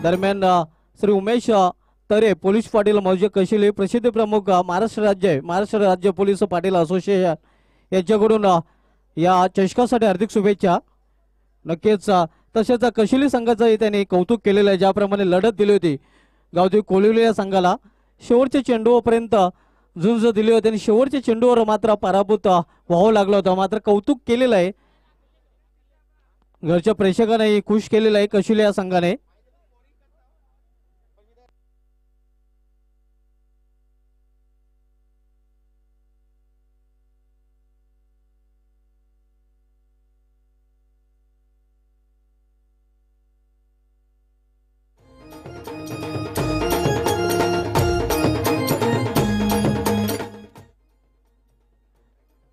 दरम्यान श्री उमेश तरे पोलीस पाटील मौजे कशिले प्रसिद्धी प्रमुख महाराष्ट्र राज्य पोलीस पाटील असोसिएशन यांच्याकडून या चषकासाठी हार्दिक शुभेच्छा। नक्कीच तसेच कशिली संघाचं त्यांनी कौतुक केलेलं आहे, ज्याप्रमाणे लढत दिली होती गावदेवी कोलिवली या संघाला शेवटच्या चेंडूपर्यंत झुंज दिली होती आणि शेवटच्या चेंडूवर मात्र पराभूत व्हावं लागलं होतं, मात्र कौतुक केलेलं आहे घरच्या प्रेक्षकांनाही खुश केलेलं आहे कशिली या संघाने।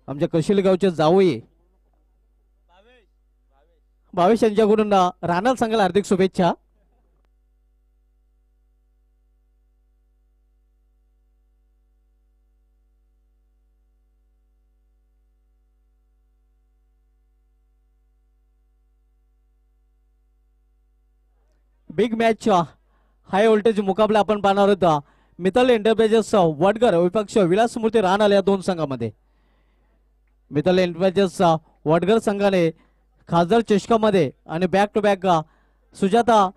आमच्या कशिली गावचे जावई भावेश यांच्याकडून राणा संघाला हार्दिक शुभेच्छा। बिग मॅच हाय व्होल्टेज मुकाबला आपण पाहणार होता मित्तल एंटरप्राइजेस वडगर विपक्ष विलासमूर्ती राहणार या दोन संघामध्ये। मित्तल एंटरप्राइजेस वडगर संघाने खासदार चषकामध्ये आणि बॅक टू बॅक सुजाता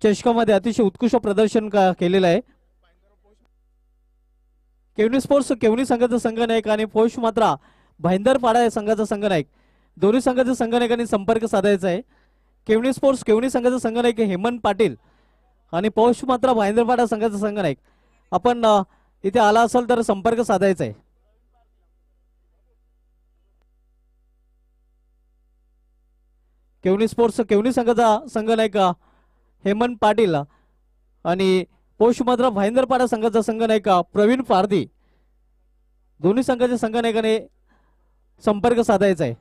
चषकामध्ये अतिशय उत्कृष्ट प्रदर्शन केलेलं आहे। केवनी स्पोर्ट्स केवनी संघाचा संघनायक आणि पोष मात्रा भाईंदरपाडा या संघाचा संघनायक, दोन्ही संघाच्या संघनायकांनी संपर्क साधायचा आहे। केवनी स्पोर्ट्स केवनी संघाचा संघनायक हेमंत पाटील आणि पौष मात्रा भाईंदरपाडा संघाचा संघनायक, आपण इथे आला असेल तर संपर्क साधायचा आहे। केवनी स्पोर्ट्स केवनी संघाचा संघनायक हेमंत पाटील आणि पौष मात्रा भाईंदरपाडा संघाचा संघनायक प्रवीण पारधी, दोन्ही संघाच्या संघनायकाने संपर्क साधायचा आहे।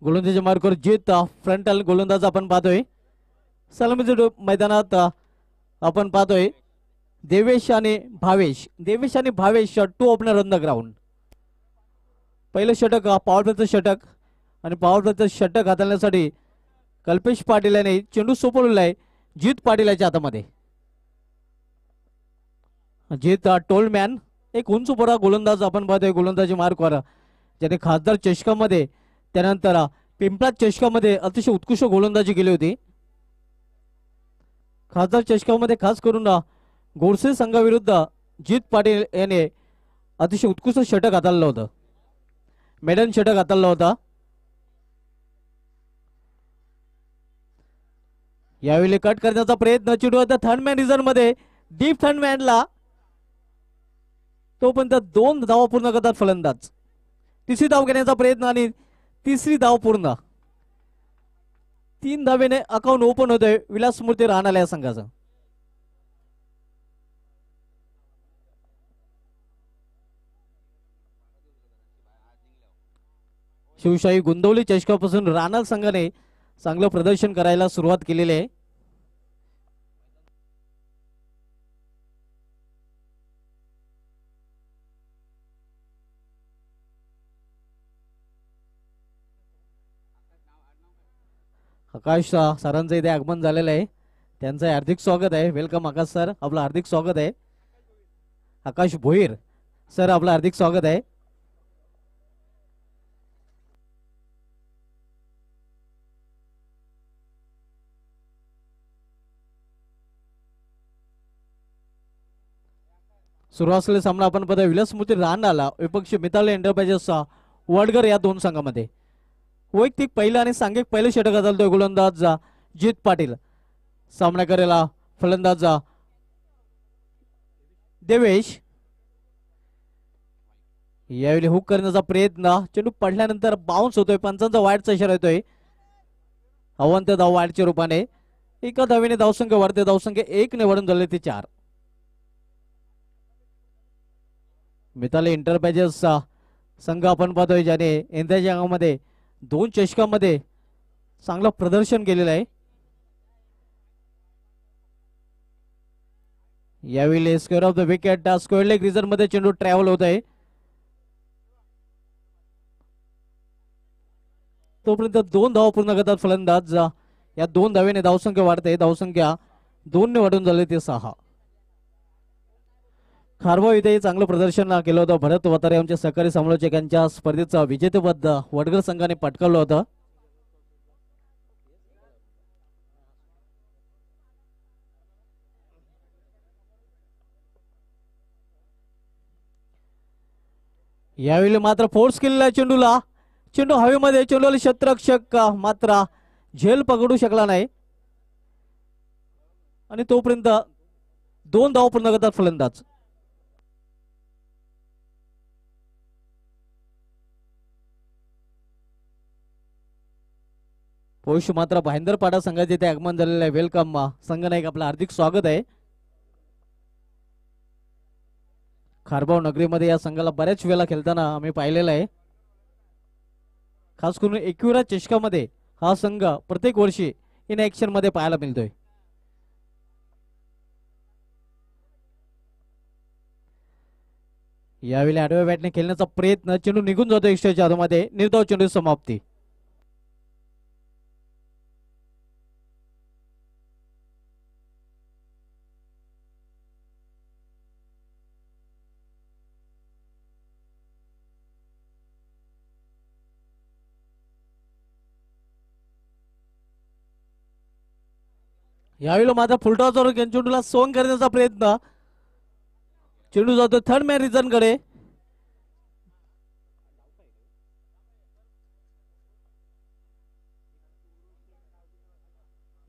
गोलंदाजी मार्कवर जीत फ्रंटल गोलंदाज आपण पाहतोय। सलामीच्या मैदानात आपण पाहतोय देवेश आणि Bhavesh two opener on the ground. पहिलं षटक पॉवर प्लेचं षटक आणि पॉवर प्लेचं षटक हाताळण्यासाठी कल्पेश पाटील याने चेंडू सोपवलेला आहे जीत पाटील याच्या हातामध्ये। जीत टोलमॅन एक उंच पोरा गोलंदाज आपण पाहतोय गोलंदाजी मार्कवर, ज्याने खासदार चषकामध्ये त्यानंतर पिंपळा चषकामध्ये अतिशय उत्कृष्ट गोलंदाजी केली होती। खासदार चषकामध्ये खास करून गोडसे संघाविरुद्ध जीत पाटील याने अतिशय उत्कृष्ट षटक हाताळलं होतं, मेडन षटक हाताळलं होता। यावेळी कट करण्याचा प्रयत्न चेंडू होता थर्ड मॅन रिझन मध्ये डीप थर्ड मॅनला, तोपर्यंत 2 धावा पूर्ण करतात फलंदाज। तिसरी धाव घेण्याचा प्रयत्न आणि तिसरी धाव पूर्ण, 3 धावेने अकाउंट ओपन होतोय विलासमूर्ती राहणार या संघाचं। शिवशाही गुंदवली चषकापासून राणा संघाने चांगलं प्रदर्शन करायला सुरुवात केलेली आहे। आकाश सरांचं इथे आगमन झालेलं आहे, त्यांचं हार्दिक स्वागत आहे। वेलकम आकाश सर, आपलं हार्दिक स्वागत आहे। आकाश भोईर सर, आपलं हार्दिक स्वागत आहे। सुरू असलेला सामना आपण पाहतोय विलासमूर्ती राहणाला विपक्ष मित्तल एंटरप्राइजेस वडगर या दोन संघामध्ये। वैयक्तिक पहिलं आणि सांघिक पहिलं षटक हाताळतोय गोलंदाज जीत पाटील, सामना करायला फलंदाज देवेश। यावेळी हुक करण्याचा प्रयत्न, चेंडू पडल्यानंतर बाउन्स होतोय, पंचांचा वाईटचा इशारा येतोय। अवंत धाव वाईटच्या रूपाने, एका धावेने धावसंख्या वाढते, धावसंख्या 1 ने वाढून झाले ते 4। मित्तल एंटरप्राइजेस संघ आपण पाहतोय ज्याने यंदाच्या अंगामध्ये 2 चषकामध्ये चांगलं प्रदर्शन केलेलं आहे। यावेळी square of the wicket square leg region मध्ये चेंडू ट्रॅव्हल होत आहे। तोपर्यंत 2 धावा पूर्ण करतात फलंदाज. या 2 धावेने धावसंख्या वाढते. धावसंख्या 2 ने वाढून झाली ते 6. खारबाव इथे चांगलं प्रदर्शन केलं होतं. भरत वतारे आमचे सहकारी समालोचक यांच्या स्पर्धेचं विजेतेपद वडगर संघाने पटकावलं होतं. यावेळी मात्र फोर्स केलेला चेंडूला. चेंडू हवेमध्ये. चेंडूला क्षेत्ररक्षक मात्र झेल पकडू शकला नाही आणि तोपर्यंत 2 धावा पूर्ण करतात फलंदाज. पोष मात्र भाईंदरपाडा संघाचे इथे आगमन झालेलं आहे. वेलकम संघनायक, आपलं हार्दिक स्वागत आहे. खारबाव नगरीमध्ये या संघाला बऱ्याच वेळा खेळताना आम्ही पाहिलेलं आहे. खास करून एकविरा चषकामध्ये हा संघ प्रत्येक वर्षी इन ऍक्शन मध्ये पाहायला मिळतोय. यावेळी आडव्या बॅटने खेळण्याचा प्रयत्न. चेंडू निघून जातो एक्स्ट्राच्या आतमध्ये. निर्धाव चेंडू समाप्ती. यावेळी मात्र फुलटॉसवर चेंडूला सोंग करण्याचा प्रयत्न. चेंडू जातो थर्ड मॅन रिझन कडे.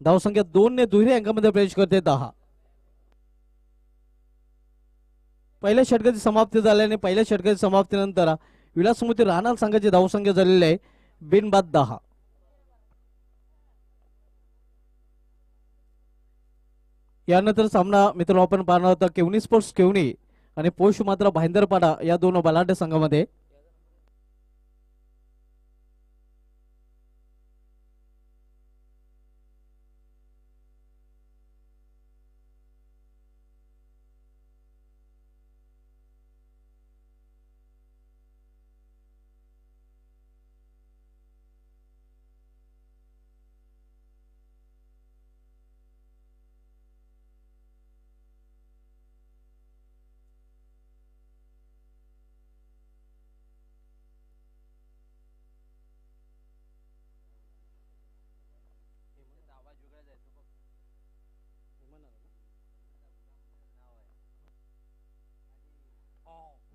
धावसंख्या 2 ने दुहेरी अंकामध्ये प्रवेश करते 10. पहिल्या षटकाची समाप्ती झाल्याने पहिल्या षटकाची समाप्तीनंतर विलासमूर्ती राहणार संघाची धावसंख्या झालेली आहे बिनबाद 10. यानंतर सामना मित्रांनो आपण पाहणार होता केवनी स्पोर्ट्स केवनी आणि पोष मात्र भाईंदरपाडा या दोन बलाढ्य संघामध्ये.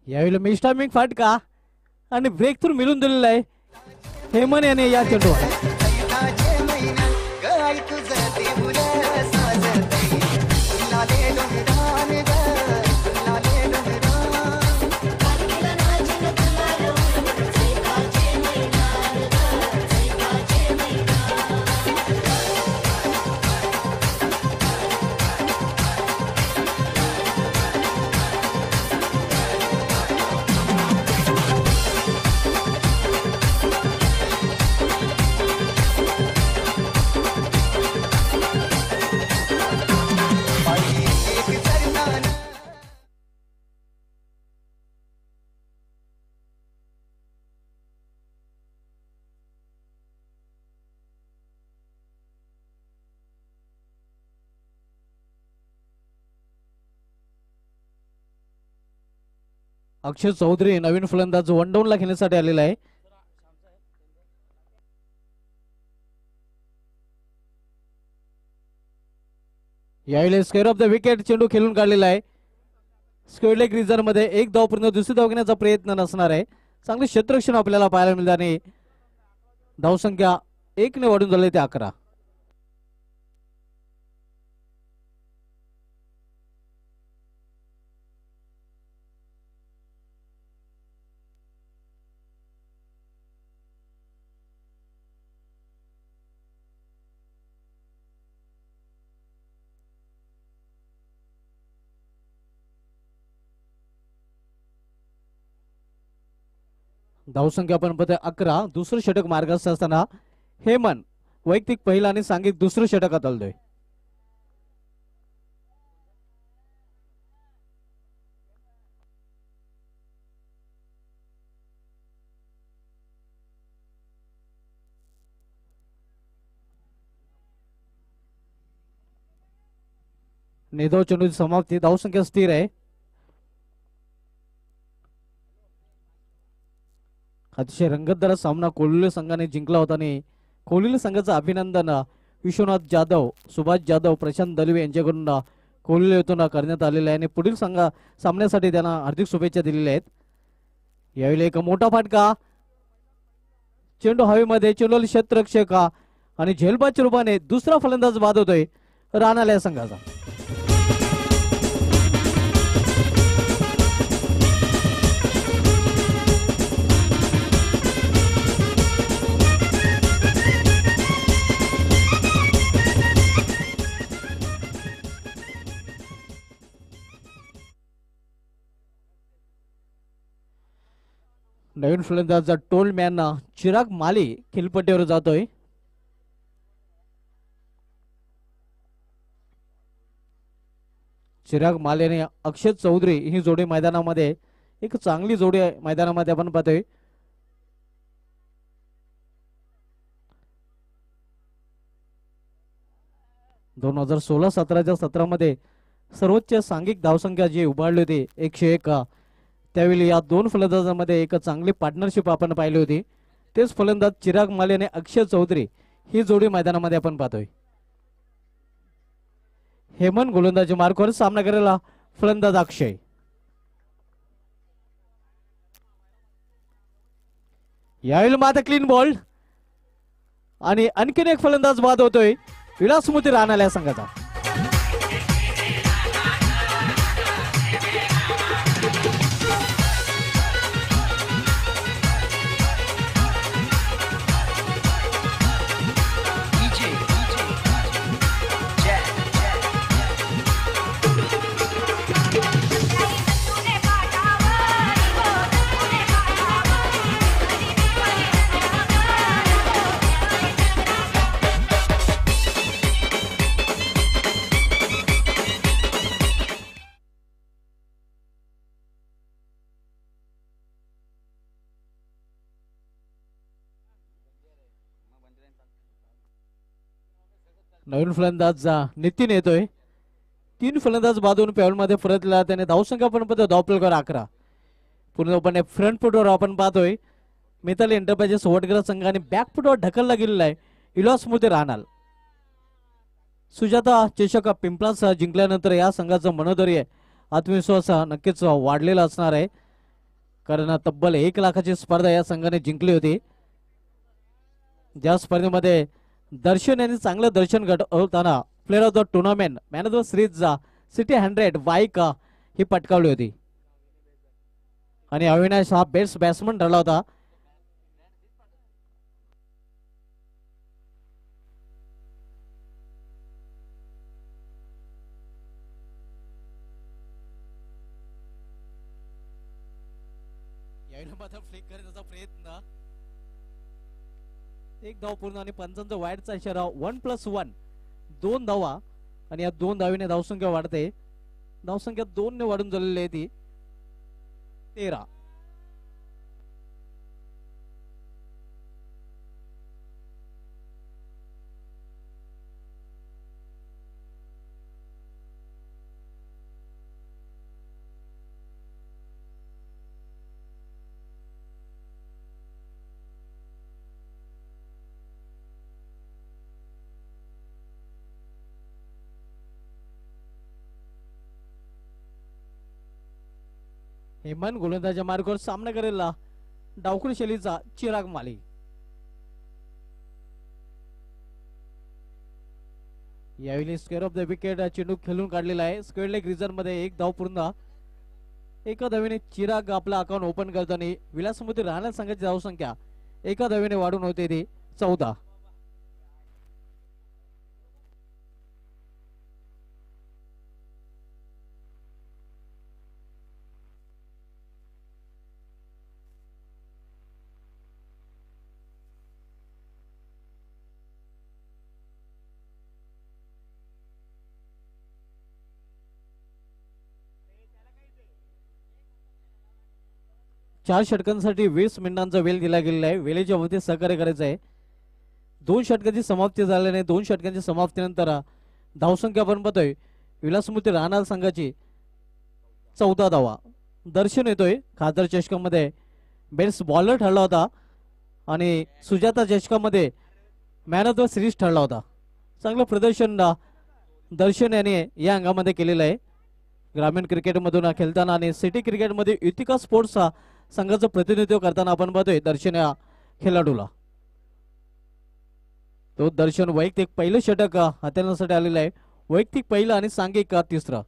यावेळी मिस्टामिंग फाटका आणि ब्रेक थ्रू मिळून दिलेला आहे हेमन याने या चेंडूवर. अक्षय चौधरी नवीन फलंदाज वन डाऊन ला खेळण्यासाठी आलेला आहे. यावेळी स्क्वेअर ऑफ द विकेट चेंडू खेळून काढलेला आहे. स्क्वेअर लेग रिझन मध्ये एक धाव पूर्ण दुसरी धाव घेण्याचा प्रयत्न नसणार आहे. चांगले क्षेत्ररक्षण आपल्याला पाहायला मिळते आणि धावसंख्या 1 ने वाढून झाली ते 11. धावसंख्या आपण पते 11. दुसरं षटक मार्गस्थ असताना हेमन वैयक्तिक पहिला आणि सांघिक दुसरं षटकात आलतोय. नेधाव चेंडूची समाप्ती, धावसंख्या स्थिर आहे. अतिशय रंगतदार सामना कोल्हापूर संघाने जिंकला होता आणि कोल्हापूर संघाचं अभिनंदन विश्वनाथ जाधव, सुभाष जाधव, प्रशांत दलवे यांच्याकडून कोल्हापूर येथून करण्यात आलेले आहे आणि पुढील सामन्यासाठी त्यांना हार्दिक शुभेच्छा दिलेल्या आहेत. यावेळी एक मोठा फटका, चेंडू हवेमध्ये, चेंडू क्षेत्ररक्षक आणि झेलबादच्या रूपाने दुसरा फलंदाज बाद होतोय राणाला या संघाचा. नवीन फलंदाज टोल मॅन चिराग माली खेळपट्टीवर जातोय. चिराग माली आणि अक्षय चौधरी ही जोडी मैदानामध्ये, एक चांगली जोडी मैदानामध्ये आपण पाहतोय. दोन 2016-17च्या सत्रामध्ये सर्वोच्च सांघिक धावसंख्या जी उभारली होती 101, त्यावेळी या दोन फलंदाजांमध्ये एक चांगली पार्टनरशिप आपण पाहिली होती. तेच फलंदाज चिराग माली आणि अक्षय चौधरी ही जोडी मैदानामध्ये आपण पाहतोय. हेमंत गोलंदाजी मार्कवर सामना करायला फलंदाज अक्षय. यावेळी मात्र क्लीन बॉल आणि आणखीन एक फलंदाज बाद होतोय विलासमूर्ती राणाला या संघाचा. नवीन फलंदाज नितीन येतोय. 3 फलंदाज बाजून पॅवलमध्ये परतला, त्याने धावसंख्या पण पाहतो धावपलकर 11. पूर्णपणे फ्रंट फुटवर आपण पाहतोय मिताली एंटरप्राइजेस वडगरा संघाने बॅक फुटवर ढकलला गेलेला आहे विलासमूर्ती राणाल. सुजाता चषक पिंपळास जिंकल्यानंतर या संघाचं मनोधैर्य, आत्मविश्वास नक्कीच वाढलेला असणार आहे, कारण तब्बल 1 लाखाची स्पर्धा या संघाने जिंकली होती. ज्या स्पर्धेमध्ये दर्शन यांनी चांगलं दर्शन घडवताना player of the tournament, man of the series, CT 100 bike ही पटकावली होती आणि अविनाश हा बेस्ट बॅट्समन ठरला होता. यावेळी मात्र फ्लिक करण्याचा प्रयत्न, एक धाव पूर्ण आणि पंचांचा वाईडचा इशारा. 1+1 2 धावा आणि या 2 धावीने धावसंख्या वाढते. धावसंख्या 2 ने वाढून झालेली आहे ती 13. हेमंत गोलंदाजा मार्गावर सामना करेला डावखुरी शैलीचा चिराग माली. यावेळी स्क्वेअर ऑफ द विकेट चेंडू खेळून काढलेला आहे. स्क्वेअर लेग रिझन मध्ये 1 धाव पूर्ण. एका धावीने चिराग आपला अकाउंट ओपन करताना विलासमूर्ती राणा संघाची धावसंख्या एका धावीने वाढून होते ती 14. चार षटकांसाठी 20 मिनिटांचा वेळ दिला गेलेला आहे. वेळेच्या वरती सहकार्य करायचं आहे. 2 षटकांची समाप्ती झाल्याने 2 षटकांच्या समाप्तीनंतर धावसंख्या आपण पाहतोय विलासमूर्ती राहणार संघाची 14 धावा. दर्शन येतोय खासदार चषकामध्ये बेस्ट बॉलर ठरला होता आणि सुजाता चषकामध्ये मॅन ऑफ द सिरीज ठरला होता. चांगलं प्रदर्शन दर्शन याने या अंगामध्ये केलेलं आहे. ग्रामीण क्रिकेटमधून खेळताना आणि सिटी क्रिकेटमध्ये युतिका स्पोर्ट्स संघाचं प्रतिनिधित्व करताना आपण बघतोय दर्शन या खेळाडूला. तो दर्शन वैयक्तिक पहिलं षटक हाताळण्यासाठी आलेला आहे. वैयक्तिक पहिलं आणि सांघिक तिसरं.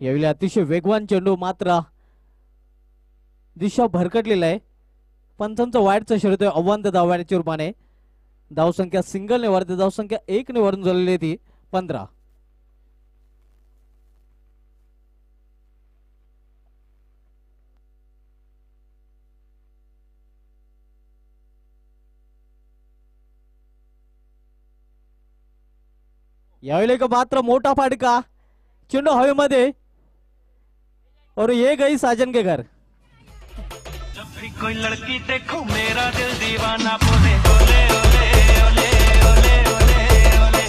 यावेळी अतिशय वेगवान चेंडू मात्र दिशा भरकटलेला आहे. पंचांचा वाईटचा शर्यत आहे अव्वांत धावण्याच्या रूपाने. धावसंख्या सिंगलने वाढते, धावसंख्या 1 ने वाढून झालेली ती 15. यावेळी का मात्र मोठा फाटका चेंडू हवेमध्ये और ये गई साजन के घर. कोई लड़की देखो मेरा दिल दीवाना बोले ओले ओले ओले ओले ओले ओले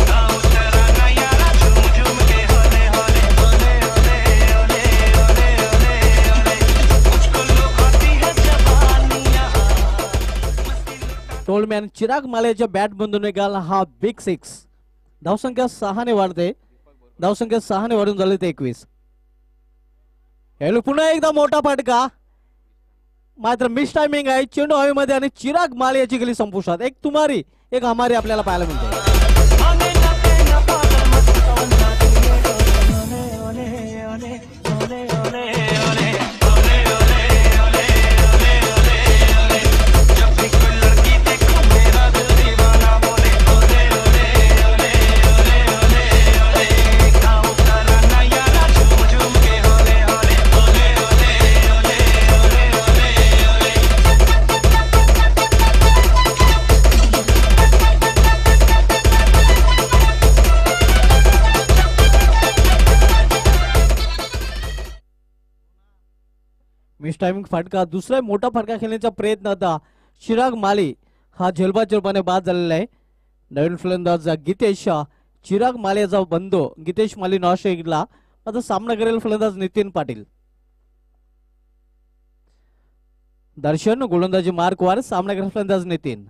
गाँव तराना यारा झूम झूम के होले होले ओले ओले ओले ओले ओले ओले मुझको लुभाती है जवानियाँ. टोलमॅन चिराग मालेच्या बॅट बंधून निघाला हा बिग 6. धावसंख्या 6 ने वाढते, धावसंख्या 6 ने वाढून झाली ते 21. यावेळी पुन्हा एकदा मोठा फटका मात्र मिस टायमिंग आहे. चेंडू हवेमध्ये आणि चिराग माले याची गेली संपुष्टात. एक तुम्हारी एक हमारी आपल्याला पाहायला मिळते. मिस टायमिंग फटका. दुसरा मोठा फटका खेळण्याचा प्रयत्न होता. चिराग माली हा झेलबाच्या रूपाने बाद झालेला आहे. नवीन फलंदाज गीतेश चिराग मालेचा बंधू गीतेश माली नॉस्ट्रेलियाला आता सामना करेल फलंदाज नितीन पाटील. दर्शन गोलंदाजी मार्क वर सामना करेल फलंदाज नितीन.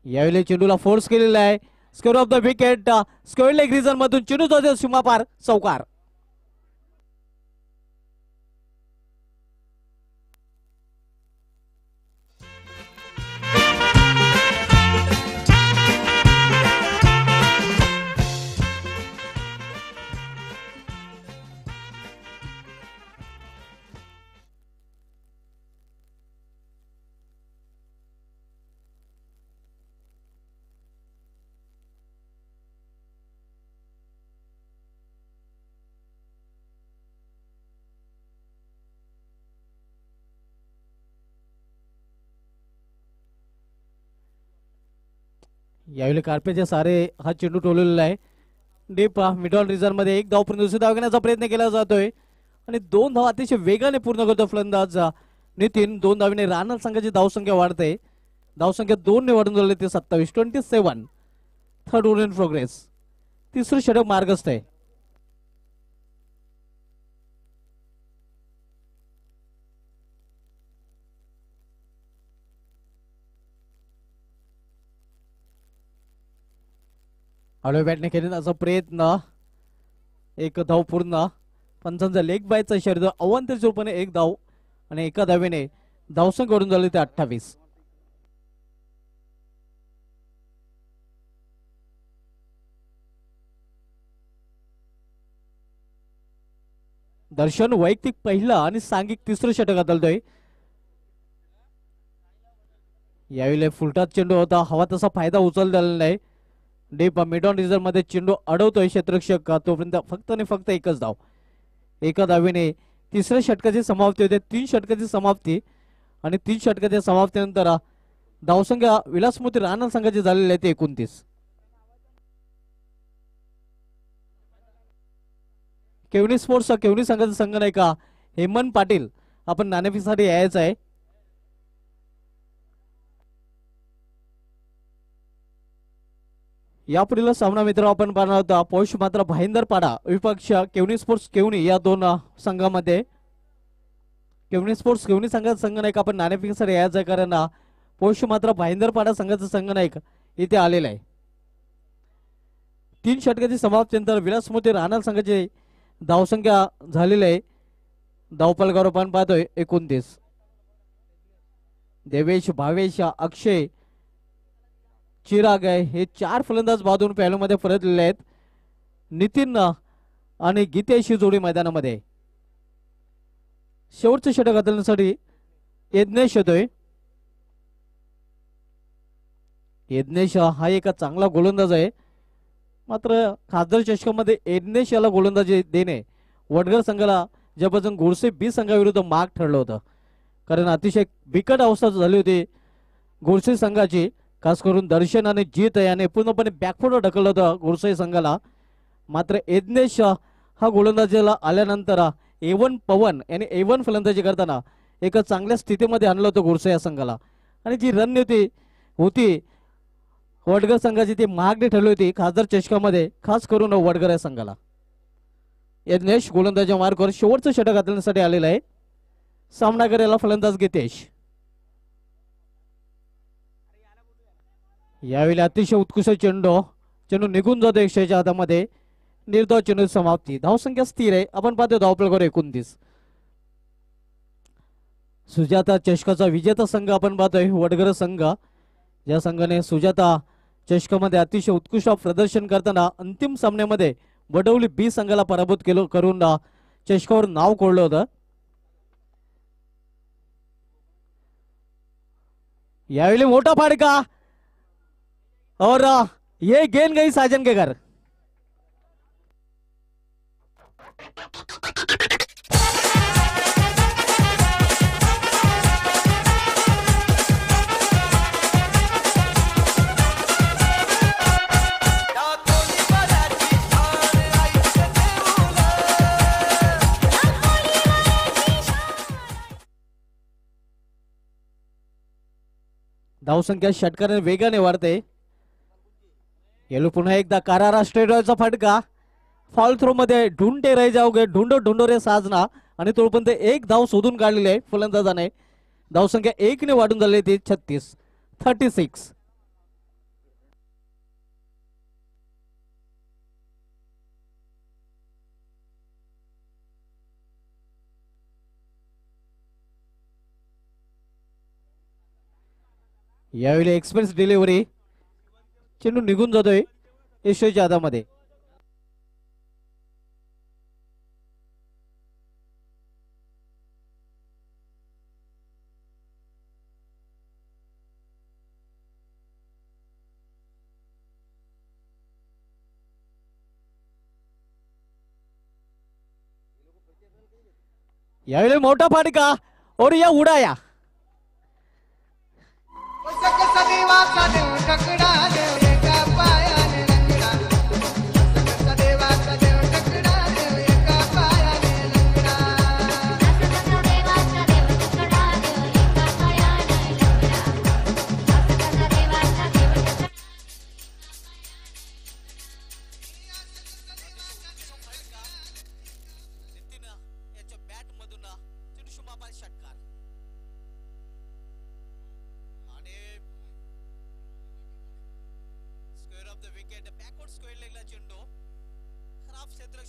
यावेळी चेंडूला फोर्स केलेला आहे. Square of the wicket. Square leg region मधून चेंडू जातो सीमापार चौकार. यावेळी कार्पेच्या सारे हा चेंडू टोललेला आहे. डीप मिडल रिझन मध्ये एक धावपर्यंत दुसरी धाव घेण्याचा प्रयत्न केला जातोय आणि 2 धाव अतिशय वेगाने पूर्ण करतो फलंदाज नितीन. 2 धावीने राहणार संघाची धावसंख्या वाढते. धावसंख्या 2 ने वाढून झाली ते 27. 27. Third over in progress. तिसरं षटक मार्गस्थ आहे. हळू बॅटने खेळण्याचा प्रयत्न. एक धाव पूर्ण. पंचांचा लेग बायचा शर्यत अवांतर रूपाने एक धाव आणि एका धावेने धावसंख्या वाढून झाली ते 28. दर्शन वैयक्तिक पहिला आणि सांघिक तिसरं षटक हाताळतोय. यावेळी फुलटात चेंडू होता. हवा तसा फायदा उचलला नाही. डीप मिडॉन रिझर्व मध्ये चेंडू अडवतोय क्षेत्ररक्षक. तोपर्यंत फक्त आणि फक्त एकच धाव. एका धावेने तिसऱ्या षटकाची समाप्ती होते. 3 षटकाची समाप्ती आणि 3 षटकाच्या समाप्तीनंतर धावसंख्या विलासमूर्ती राहणार संघाची झालेली आहे ते 29. केवनी स्पोर्ट्स केवनी संघाचा संघनायका हेमंत पाटील आपण नाणेफेकसाठी यायचं आहे. यापुढील सामना मित्र आपण पाहणार होता पौष मात्र भाईंदरपाडा विपक्ष केवनी स्पोर्ट्स केवनी या दोन संघामध्ये. केवनी स्पोर्ट्स केवनी संघाचा संघनायक आपण नाणेफेकीसाठी यायचं आहे, कारण पौष मात्र भाईंदरपाडा संघाचा संघनायक इथे आलेला आहे. 3 षटकाची समाप्तीनंतर विलासमोती राहणार संघाची धावसंख्या झालेली आहे. धावपलगावर आपण पाहतोय 29. देवेश, भावेश, अक्षय, चिराग आहे हे 4 फलंदाज बाजून पॅलोमध्ये परतलेले आहेत. नितीन आणि गीतेशी जोडी मैदानामध्ये. शेवटचं षटक हाताळण्यासाठी यज्ञेश येतोय. यज्ञेश हा एक चांगला गोलंदाज आहे, मात्र खासदार चषकामध्ये यज्ञेश याला गोलंदाजी देणे वडगर संघाला ज्यापासून गोडसे बी संघाविरुद्ध माग ठरलं होतं, कारण अतिशय बिकट अवस्था झाली होती गोडसे संघाची. खास करून दर्शन आणि जीत याने पूर्णपणे बॅकफुटवर ढकललं होतं गोडसे संघाला. मात्र यज्ञेश हा गोलंदाजीला आल्यानंतर A1 पवन याने A1 फलंदाजी करताना एका चांगल्या स्थितीमध्ये आणलं होतं गोडसे या संघाला. आणि जी रणनीती होती वडगर संघाची ती महागडी ठरली होती खासदार चषकामध्ये, खास करून वडगर या संघाला. यज्ञेश गोलंदाजी मार्कवर शेवटचं षटक हाताळण्यासाठी आलेला आहे. सामना करायला फलंदाज गीतेश. यावेळी अतिशय उत्कृष्ट चेंडू निघून जातो 100च्या हातामध्ये. निर्धाव चेंडू समाप्ती. धावसंख्या स्थिर आहे. आपण पाहतो धावपलगावर 29. सुजाता चषकाचा विजेता संघ आपण पाहतोय वडगर संघ. या संघाने सुजाता चषकामध्ये अतिशय उत्कृष्ट प्रदर्शन करताना अंतिम सामन्यामध्ये वडवली बी संघाला पराभूत करून चषकावर नाव कोरलं होतं. यावेळी मोठा फाडका और ये गेंद गई साजन के घर. धावसंख्या षटकाने वेगाने वाढते. येलो पुन्हा एकदा कारारा स्टेडियमचा फटका. फॉल थ्रो मध्ये ढूंढते रह जाओगे ढूंढो ढूंढो रे साजना, आणि तोपर्यंत एक धाव शोधून काढलेली आहे फलंदाजाने. धावसंख्या 1 ने वाढून झाली ती 36. यावेळी एक्सप्रेस डिलिव्हरी. चेंडू निघून जातोय यशच्या हातामध्ये. यावेळी मोठा फाटका और या उडाया.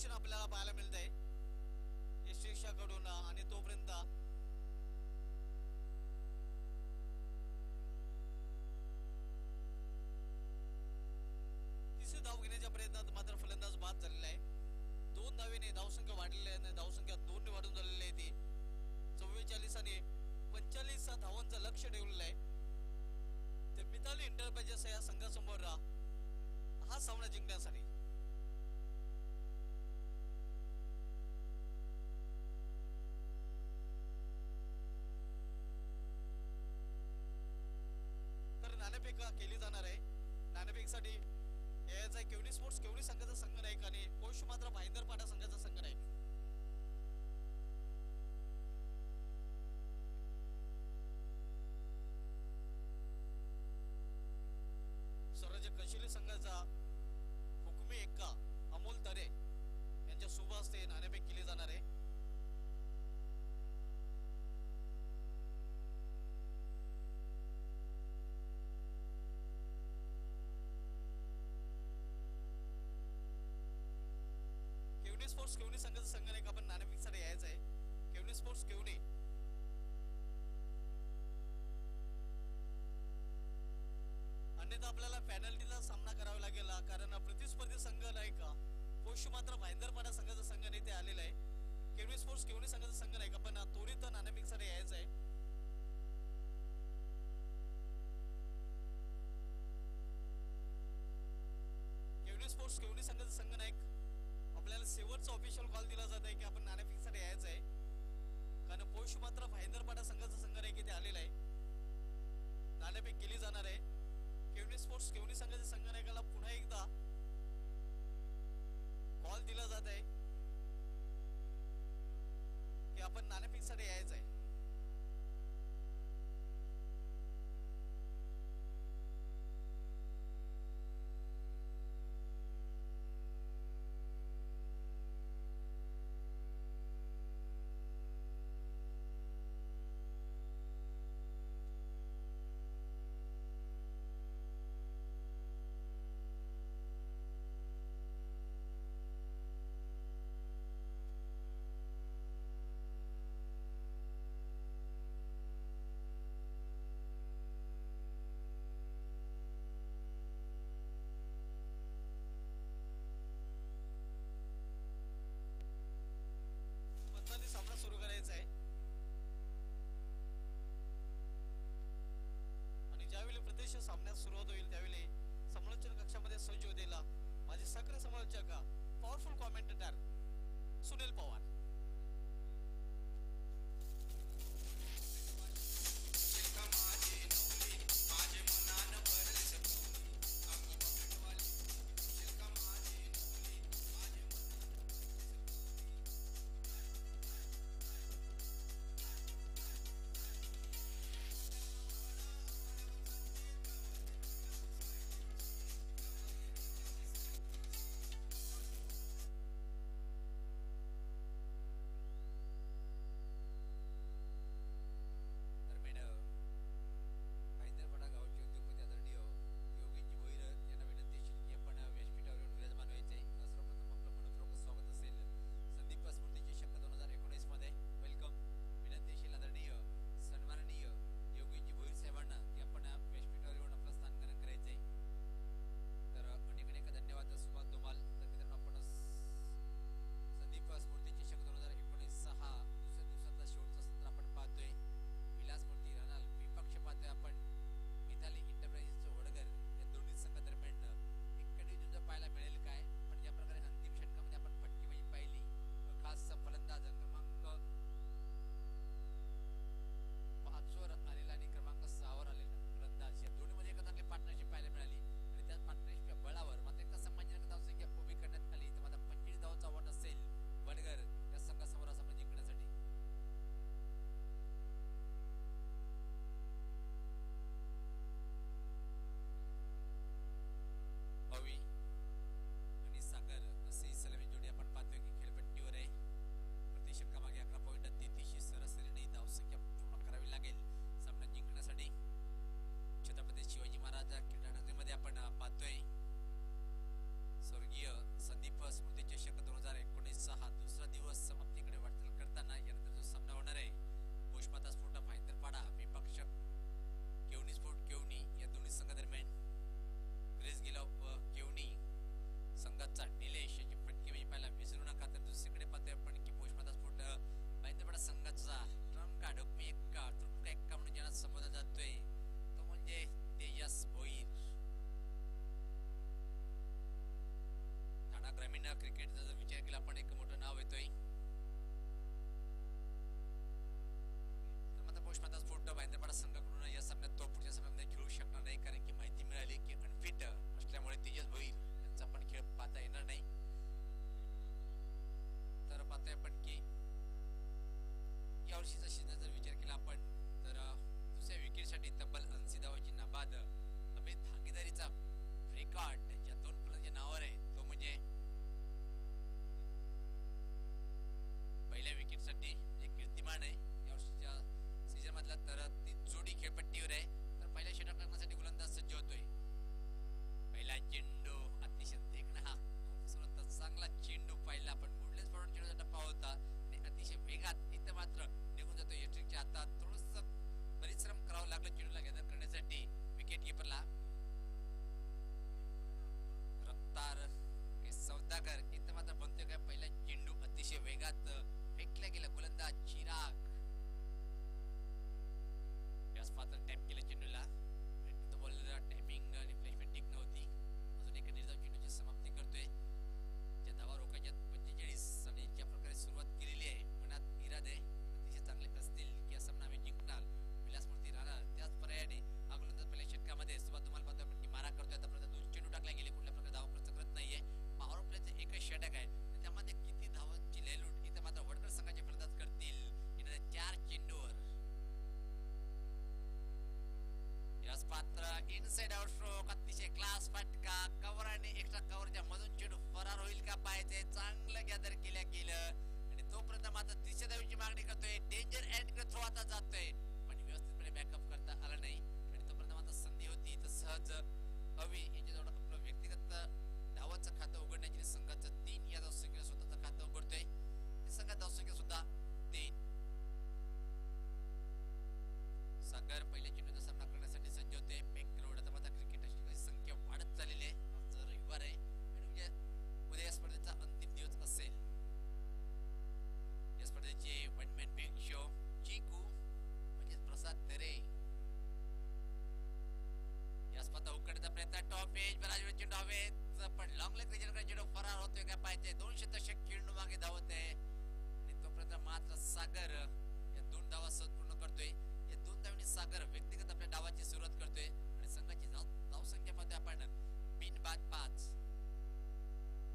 आपल्याला पाहायला मिळतंय कडून. आणि तोपर्यंत तिसरी धाव घेण्याच्या प्रयत्नात मात्र फलंदाज बाद झालेला आहे. 2 धावेने धावसंख्या वाढलेली आहे. धावसंख्या 2 ने वाढून झालेली आहे ती 44 आणि 45 धावांचं लक्ष ठेवलेलं आहे. ते मिताली एंटरप्राइजेस या संघासमोर हा सामना जिंकण्यासाठी. नाणेफेक केली जाणार आहे. नाणेफेकसाठी यायचा केवनी स्पोर्ट्स केवनी संघाचा संघनायक आणि कोश मात्र भाईंदरपाडा संघाचा संघनायक. स्पोर्ट्स केवणी संघाचा संघ नाही का आपण नाणेफेकसाठी यायचं आहे. केवणी स्पोर्ट्स केवणी अन्यथा आपल्याला पॅनल्टीचा सामना करावा लागेल, कारण प्रतिस्पर्धी संघ नाही का पोष मात्र भाईंदरपाडा संघाचा संघ नेते आलेला आहे. केवणी स्पोर्ट्स केवणी संघाचा संघ नाही का पण त्वरित नाणेफेकसाठी यायचं आहे. केवणी स्पोर्ट्स केवणी संघाचा संघ नाही आपल्याला शेवटचा ऑफिशियल कॉल दिला जात आहे की आपण नाणेफेकसाठी यायचं आहे, कारण पोष मात्र भाईंदरपाडा संघाचा संघ नाही की ते आलेला आहे. नाणेफेक केली जाणार आहे. केवणी स्पोर्ट्स केवणी संघाच्या संघनायकाला पुन्हा एकदा कॉल दिला जात आहे की आपण नाणेफेकसाठी यायचं आहे. सामना सुरू करायचा आहे आणि ज्यावेळी प्रत्यक्ष सामन्यात सुरुवात होईल त्यावेळी समालोचन कक्षामध्ये सज्ज होतेला माझे सक्रिय समालोचक पॉवरफुल कॉमेंटेटर सुनील पवार. क्रिकेटचा जर विचार केला आपण एक मोठं नाव येतोय तर मात्र पोषमाता स्फोट भाईंदरपाडा संघाकडून या सामन्यात तो पुढच्या सामन्यामध्ये खेळू शकणार नाही, कारण की माहिती मिळाली की अनफिट असल्यामुळे तेजस भोईर यांचा पण खेळ पाहता येणार नाही. तर पाहतोय आपण की यावर्षीचा सीझन जर विचार केला आपण तर दुसऱ्या विकेटसाठी तब्बल 80 धावांची नाबाद अमित भागीदारीचा रेकॉर्ड ज्या दोन फलंदाजांच्या नावावर आहे तो म्हणजे भूमिका पाहायचंय. चांगलं गॅदर केलं आणि तोपर्यंत मात्र तिसऱ्या धावेची मागणी करतोय. डेंजर एंड थ्रो आता जातोय पण व्यवस्थितपणे बॅकअप करता आला नाही आणि तोपर्यंत मात्र संधी होती तर सहज अवी यांच्याजवळ आपलं व्यक्तिगत धावाचं खातं उघडण्याची संघाचं 3 या धावसंख्येला स्वतःचं खातं उघडतोय. संघात धावसंख्या सुद्धा 3. सागर पहिल्या चेंडूचा सामना करण्यासाठी सज्ज होते. पेक रोड आता मात्र क्रिकेटची संख्या वाढत चाललेली आहे. आज रविवार आहे आणि उद्या या स्पर्धेचा अंतिम दिवस असेल. या स्पर्धेचे वन मॅन बिग शो चिकू म्हणजे प्रसाद तरे या स्पर्धा उकडण्याचा प्रयत्न. टॉप एज बराज चेंडू हवेत पण लॉंग लेग रिजनकडे चेंडू फरार होतोय काय पाहिजे. 200 दशक खेळणू मागे धावत आहे आणि तोपर्यंत मात्र सागर या 2 धावा सहज पूर्ण करतोय. या 2 धावांनी सागर व्यक्तिगत आपल्या डावाची सुरुवात करतोय आणि संघाची धावसंख्या पाहतोय आपण बिनबाद 5.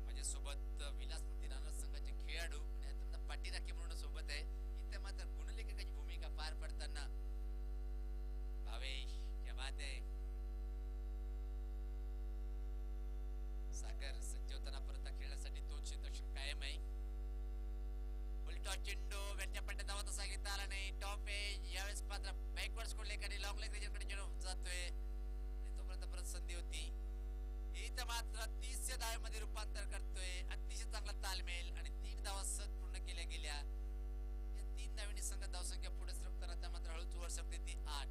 माझ्यासोबत विलासमती राणा संघाचे खेळाडू आणि आता पाठीराखी म्हणून सोबत आहे. इथे मात्र गुणलेखकाची भूमिका पार पडताना भावेश क्या बात आहे. सागर सज्ज होताना परत खेळण्यासाठी 2 क्षेत्ररक्षण कायम आहे. उलटा चेंडू वरच्या पट्ट्यात धावा तसा घेता आला नाही. टॉप एज यावेळेस मात्र बॅकवर्ड स्कोरलेकडे लॉंग लेग रिजनकडे चेंडू जातोय आणि तोपर्यंत परत संधी होती. इथं मात्र 30 धावेमध्ये रूपांतर करतोय. अतिशय चांगला तालमेल आणि 3 धावा सहज पूर्ण केल्या गेल्या. या 3 धावांनी संघ धावसंख्या पुढे सरकताना मात्र हळूच वर सरकते ती 8.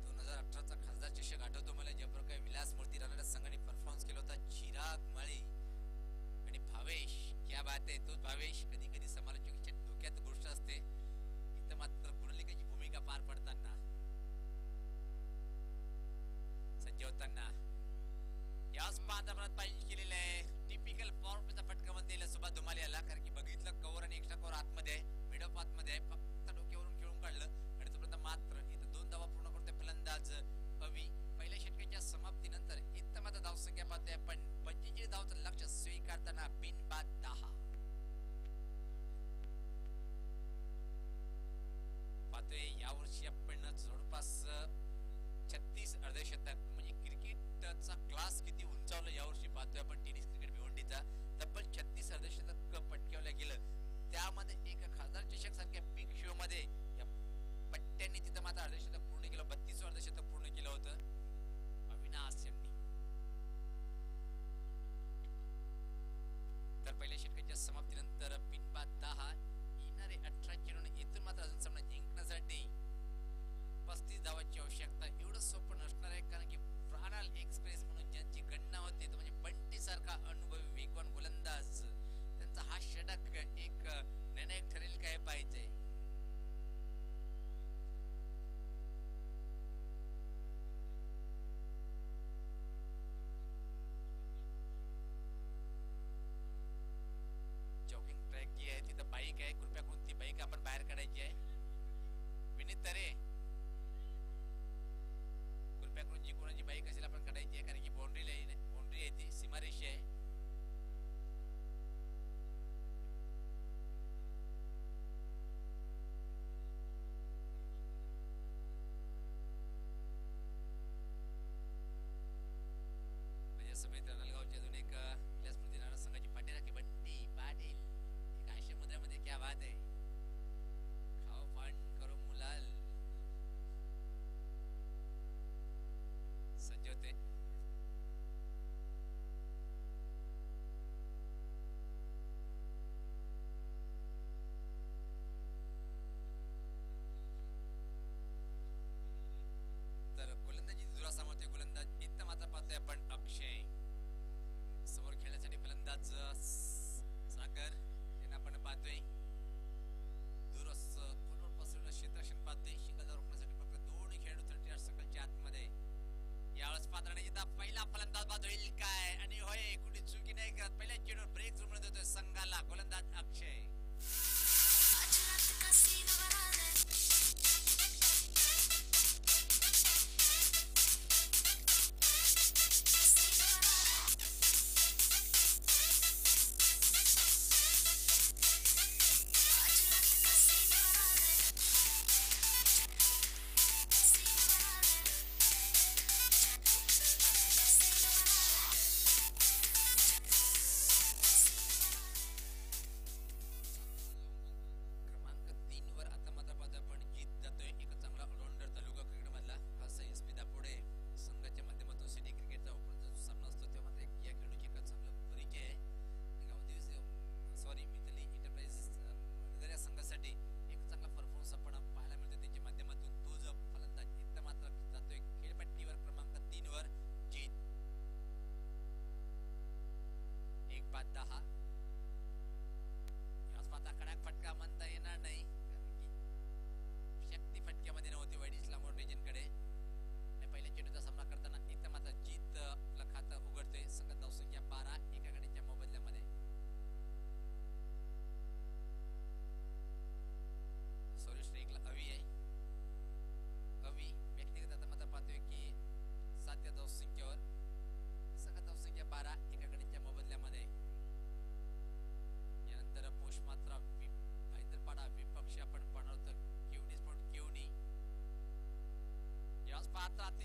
2018चा खासदार चषक आठवतो मला, ज्या प्रकारे विलास मूर्ती राहणाऱ्या संघाने परफॉर्मन्स केला होता. चिराग माळी आणि भावेश क्या बात आहे. तोच भावेश कधी कधी समालोचकांच्या डोक्यात गोष्ट असते. इथं मात्र गुणलेखाची भूमिका पार पडताना सज्ज होताना याच पादापरात पाहिजे केलेलं आहे. टिपिकल पॉवर प्लेचा फटका मध्ये सुभाष धुमाले आला कारण की बघितलं कव्हर आणि एक्स्ट्रा कव्हर आतमध्ये आहे. मिड ऑफ आतमध्ये आहे. फक्त डोक्यावरून खेळून काढलं आणि तोपर्यंत मात्र इथं 2 धावा पूर्ण करतोय फलंदाज अवी. पहिल्या षटकाच्या समाप्तीनंतर इथं मात्र धावसंख्या पाहतोय आपण 45 धावचं लक्ष स्वीकारताना बिनबाद 10. पाहतोय यावर्षी आपण जवळपास 36 अर्धशतक म्हणजे क्रिकेटचा क्लास किती उंचावलं यावर्षी पाहतोय आपण. टेनिस क्रिकेट भिवंडीचा तब्बल 36 अर्धशतक पटकावलं गेलं. त्यामध्ये एक खासदार चषक सारख्या बिग शो मध्ये या पट्ट्यांनी तिथं मात्र अर्धशतक पूर्ण केलं. 32 अर्धशतक पूर्ण केलं होतं अविनाश यांनी. तर पहिल्या षटकाच्या समाप्तीनंतर बिनबाद 10. येणारे 18 चेंडूने इथून मात्र अजून सामना जिंकण्यासाठी 35 धावांची आवश्यकता. एवढं सोपं नसणार आहे कारण की प्राणाल एक्सप्रेस म्हणून ज्यांची गणना होती म्हणजे बंटी सारखा अनुभवी वेगवान गोलंदाज त्यांचा हा षटक एक निर्णायक ठरेल काय पाहिजे. जॉगिंग ट्रॅक जी आहे तिथं बाईक आहे. कृपया करून ती बाईक आपण बाहेर काढायची आहे. विनीत तरे कृपया करून जी कोणाची बाईक असेल आपण काढायची आहे कारण की बाउंड्री आहे ती सीमारेषी आहे. समेत रणगावची अजून एक विलासमती राणा संघाची पाठीराखी बंटी पाटील. एक आशिया मुद्रामध्ये क्या बात आहे. खाओ पान करो मुलाल सज्ज होते. तर गोलंदाजी दुरा सामोरते गोलंदाज इथं मात्र पाहतोय आपण अक्षय. समोर खेळण्यासाठी फलंदाज सागर यांना आपण पाहतोय. दुरस खोलवर पसरवलं क्षेत्ररक्षण पाहतोय. शिखर रोखण्यासाठी फक्त 2 खेळाडू 38 सर्कलच्या आतमध्ये. यावेळेस पात्राने जिथं पहिला फलंदाज बाद होईल काय आणि होय कुठे चुकी नाही करत. पहिल्या चेंडूवर ब्रेक जुळवून देतोय संघाला गोलंदाज अक्षय.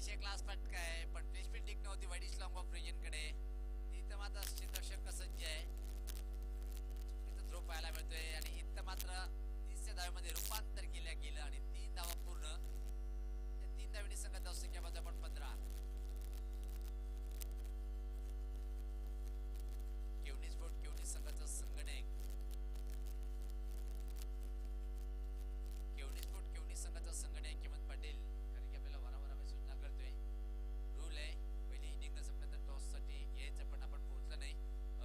अतिशय क्लास फटका आहे पण प्लेसमेंट ठीक नव्हती वाईडिश लॉंग ऑफ कडे. इथं मात्र क्षेत्ररक्षक सज्ज आहे. इथं थ्रो पाहायला मिळतोय आणि इथं मात्र 30च्या धावेमध्ये रूपांतर केलं गेलं आणि 3 धावा पूर्ण. या 3 धावेने संघात धावसंख्या पाहतो आपण 15. केवणी स्पोर्ट केवणी संघाचं संगणक. केवणी स्पोर्ट केवणी संघाचा संगणक हेमंत पाटील कारण की आपल्याला वारंवार आम्ही सूचना करतोय. रूल आहे पहिली इनिंग संपल्यानंतर टॉस साठी यायचं पण आपण पोहोचलो नाही.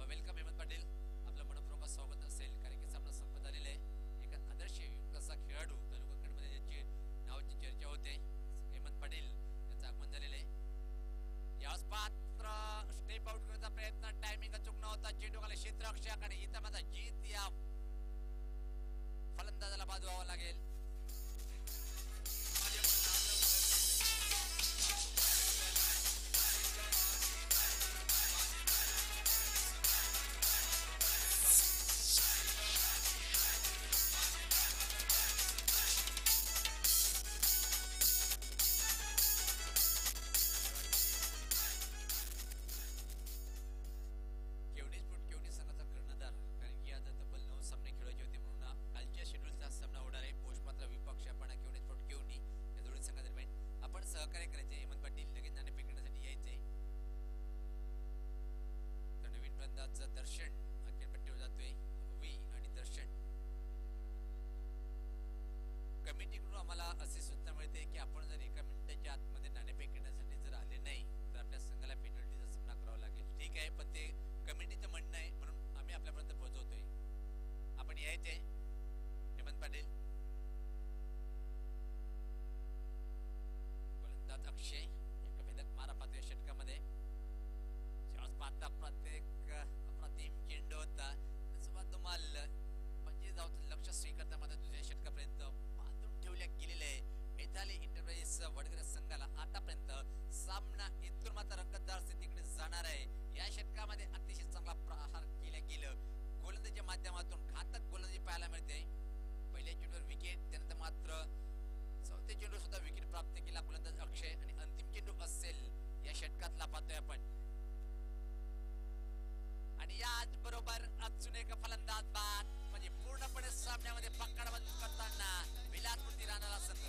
वेलकम हेमंत पाटील, आपलं मनपूर्वक स्वागत असेल कारण की सामना संपत आलेला आहे. एक आदर्श असा खेळाडू तालुका गडमध्ये ज्याची नावाची चर्चा होते हेमंत पाटील यांचं आगमन झालेलं आहे. यावेळेस पात्र स्टेप आउट करण्याचा प्रयत्न टायमिंग अचूक नव्हता. चेंडू खाली क्षेत्ररक्षक आणि इथं माझा जीत या फलंदाजाला बाद व्हावं लागेल. सहकार्य करायचे. हेमंत पाटील लगेच नाणेफेक करण्यासाठी यायचे. तर नवीन फलंदाज दर्शन खेळपट्टीवर जातोय. वी आणि दर्शन. कमिटीकडून आम्हाला अशी सूचना मिळते की आपण जर 1 मिनिटाच्या आतमध्ये नाणेफेक करण्यासाठी जर आले नाही तर आपल्या संघाला पेनल्टीचा सामना करावा लागेल. ठीक आहे पण ते कमिटीचं म्हणणं आहे म्हणून आम्ही आपल्यापर्यंत पोहोचवतोय. आपण यायचे हेमंत पाटील. अक्षय एक भेदक मारा पाहतोय षटकामध्ये. पाहता प्रत्येक अप्रतिम चेंडू होता. धुमाल 25 धावांचं लक्ष स्वीकारता मात्र दुसऱ्या षटकापर्यंत बांधून ठेवल्या गेलेले आहे. मेथाली इंटरप्राइजेस वडगरे संघाला आतापर्यंत सामना इथून मात्र रंगतदार स्थितीकडे जाणार आहे. या षटकामध्ये अतिशय चांगला प्रहार केलं गेलं. गोलंदाजीच्या माध्यमातून घातक गोलंदाजी पाहायला मिळते. पहिल्या चेंडूवर विकेट त्यानंतर मात्र चौथे चेंडू सुद्धा विकेट प्राप्त केला गोलंदाज अक्षय आणि अंतिम चेंडू असेल या षटकातला पाहतोय आपण. आणि याच बरोबर अजून एक फलंदाज बाद म्हणजे पूर्णपणे सामन्यामध्ये पकड करताना विलासपूर्ती राहणारा संघ.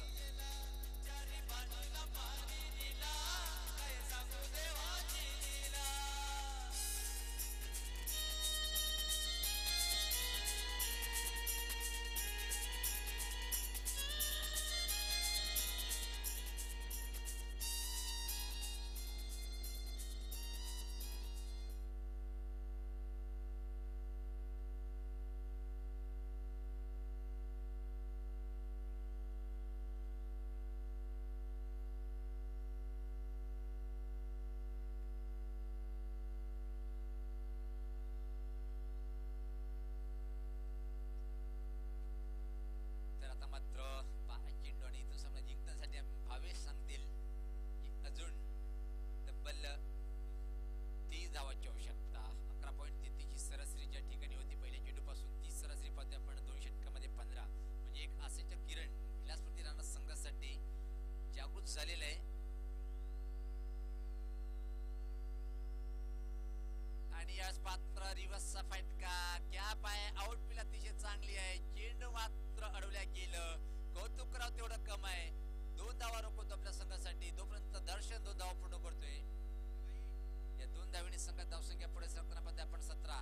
आता मात्र 12 चेंडू आणि इथून सामना जिंकण्यासाठी भावेश सांगतील की अजून तब्बल 30 धावांची आवश्यकता. 11.33 ची सरासरी ज्या ठिकाणी होती पहिल्या चेंडूपासून 30 सरासरी पाहतोय आपण 2 षटकामध्ये 15 म्हणजे एक आशेचं किरण विलासपूर्ती राहणार संघासाठी जागृत झालेलं आहे. आणि याच पात्र रिव्हर्सचा फटका कॅप आहे. आउटफील्ड अतिशय चांगली आहे. चेंडू मात्र अडवल्या गेलं. कौतुक करावं तेवढं कम आहे. 2 धावा रोखवतो आपल्या संघासाठी. तोपर्यंत दर्शन 2 धावा पूर्ण करतोय. या 2 धावेने संघात धावसंख्या पुढे सरकताना पाहतोय आपण 17.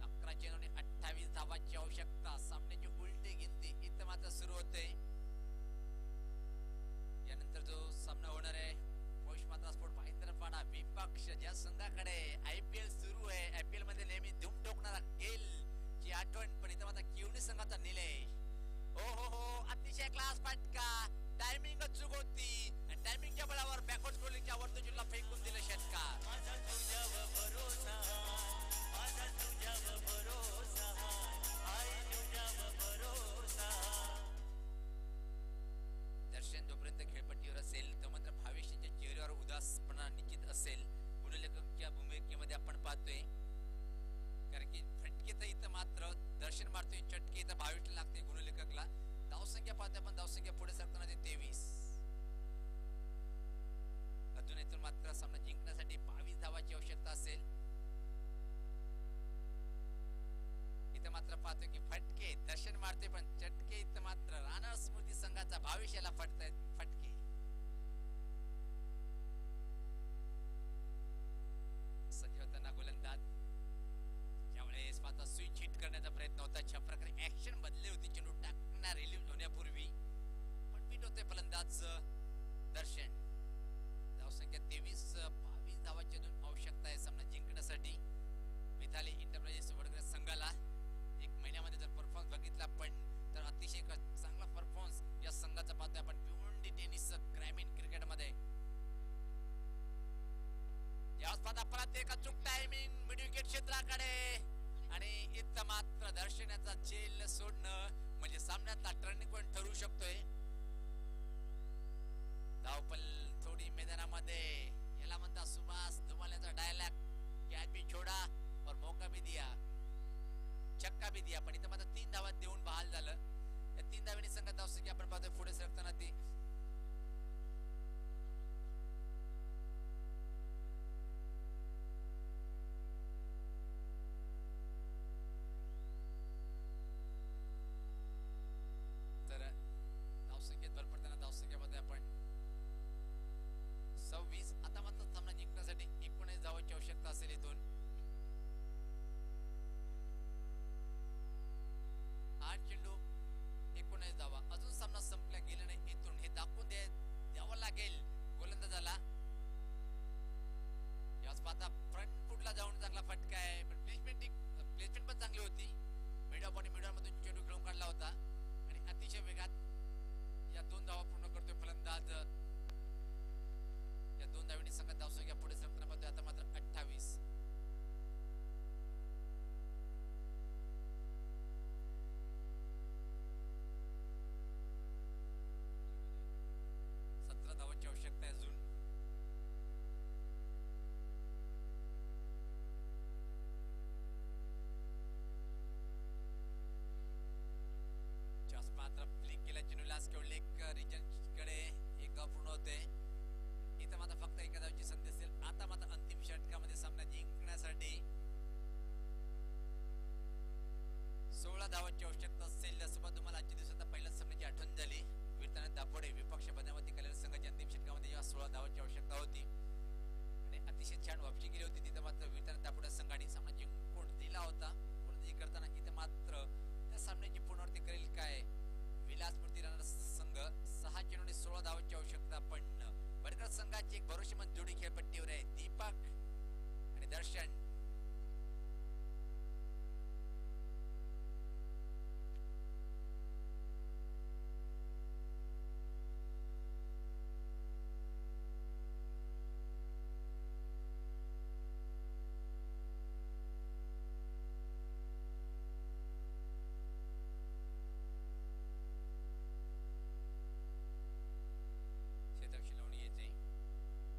11 चेंडूने 28 धावांची आवश्यकता. सामन्याची उलटी गिनती इथं मात्र सुरू होते. यानंतर जो सामना होणार आहे पौष मात्रा स्पोर्ट पाहिंद्रपाडा विपक्ष ज्या संघाकडे IPL सुरू आहे. IPL मध्ये नेहमी धूम ठोकणारा गेल ची आठवण पण इथं मात्र केवणी संघाचा निलेश. हो अतिशय क्लास फटका. टायमिंग चूक होती आणि टायमिंगच्या बळावर बॅकवर्ड स्क्रोलिंगच्या वर्तुळीला फेकून दिलं षटकार. दर्शन जोपर्यंत खेळपट्टीवर असेल तो मात्र भावेशांच्या चेहऱ्यावर उदासपणा निश्चित असेल. गुणलेखकच्या भूमिकेमध्ये आपण पाहतोय कारण की फटके तर इथं मात्र दर्शन मारतोय. चटके इथं भावेशला लागते गुणलेखकला. धावसंख्या पाहतोय आपण. धावसंख्या पुढे सरकताना 23. आवश्यकता असेल. इथं मात्र पाहतोय की फटके दर्शन मारतोय पण चटके इथं मात्र राणा स्मृती संघाचा भविष्याला फटतायत फटके. सज्ज होताना गोलंदाज ज्यावेळेस पाहता स्विच हिट करण्याचा प्रयत्न होता. अशा प्रकारे ऍक्शन बदलली होती चेंडू टाकणार रिलीव्ह होण्यापूर्वी पण पीट होते फलंदाज दर्शन. धावसंख्या 23-22 धावांची अजून आवश्यकता आहे सामना जिंकण्यासाठी. मिथाली इंटरप्राइजेस वडगर संघाला एक महिन्यामध्ये जर परफॉर्मन्स बघितला पण तर अतिशय चांगला परफॉर्मन्स या संघाचा पाहतोय आपण भिवंडी टेनिस ग्रामीण क्रिकेटमध्ये. यावेळेस पाहता परत एक अचूक टायमिंग मिड विकेट क्षेत्राकडे आणि इथं मात्र दर्शनाचा झेल सोडणं म्हणजे सामन्यातला टर्निंग पॉइंट ठरू शकतोय. धावपल थोडी मैदानामध्ये याला म्हणता सुभाष धुमाल्याचा डायलॉग कॅच भी छोडा और मौका भी दिया छक्का भी दिया पण इथं मात्र 3 धावा देऊन बहाल झालं. या 3 धावांनी संघात धावसंख्या आपण पाहतोय पुढे सरकताना ती 26. आता मात्र सामना जिंकण्यासाठी 19 धावांची आवश्यकता असेल इथून. 8 चेंडू 19 धावा. अजून सामना संपला गेला नाही. इथून हे दाखवून द्यावं लागेल गोलंदाजाला. याच पाहता फ्रंट फुटला जाऊन चांगला फटका आहे पण प्लेसमेंट पण चांगली होती. मिडऑफ आणि मिडऑन मधून चेंडू खेळून काढला होता आणि अतिशय वेगात या 2 धावा पूर्ण करतोय फलंदाज. या 2 धावांनी संघात धावसंख्या पुढे सरकताना पाहतोय आता मात्र 28. धावांची आवश्यकता आहे अजून. जास्त मात्र फ्लिक केला चेंडूला केवळ एक रिजन कडे एक पूर्ण होते. इथं मात्र फक्त एका धावाची संधी असेल. आता मात्र अंतिम षटकामध्ये सामना जिंकण्यासाठी 16 धावांची आवश्यकता असेल. सोबत तुम्हाला आजच्या दिवसात पहिल्याच सामन्याची आठवण झाली. वीरताना दापोडे विपक्ष बनावती कल्याण संघाच्या अंतिम षटकामध्ये या 16 धावांची आवश्यकता होती आणि अतिशय छान वापसी केली होती. तिथे मात्र वीरताना दापोडे संघाने सामना जिंकून दिला होता. पुनर्जी करताना इथे मात्र त्या सामन्याची पुनरावृत्ती करेल काय विलासमूर्ती राहणार संघ. 6 चेंडूंनी 16 धावांची आवश्यकता पण वडगर संघाची एक भरोसेमंद जोडी खेळपट्टीवर आहे दीपक आणि दर्शन.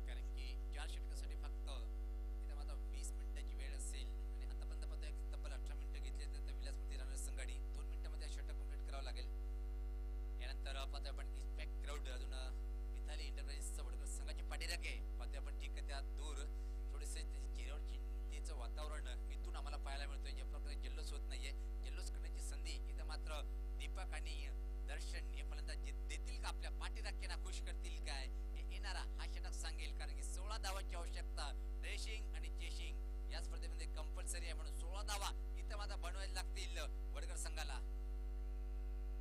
कारण की 4 षटकासाठी फक्त इथं मात्र 20 मिनिटांची वेळ असेल आणि आतापर्यंत पाहतो तब्बल 18 मिनिटं घेतली तर विलासमूर्ती राहणार संघाने 2 मिनिटांमध्ये षटक कंप्लीट करावं लागेल. यानंतर पाहतोय आपण इम्पॅक्ट क्राऊड अजून मिथाली इंटरप्राइजेसचा वडकर संघाची पाठीराखे पाहतोय आपण ठीक आहे त्या दूर थोडेसे चेहऱ्यावर चिंतेचं वातावरण इथून आम्हाला पाहायला मिळतोय. ज्या प्रकारे जल्लोष होत नाहीये जल्लोष करण्याची संधी इथं मात्र दीपक आणि दर्शन हे फलंदाज देतील का आपल्या पाठीराख्यांना खुश करतील काय हे येणारा हा षटक सांगेल. कारण की 16 धावांची आवश्यकता रेशिंग आणि चेशिंग या स्पर्धेमध्ये कंपल्सरी आहे म्हणून 16 धावा इथं मात्र बनवायला लागतील वडगर संघाला.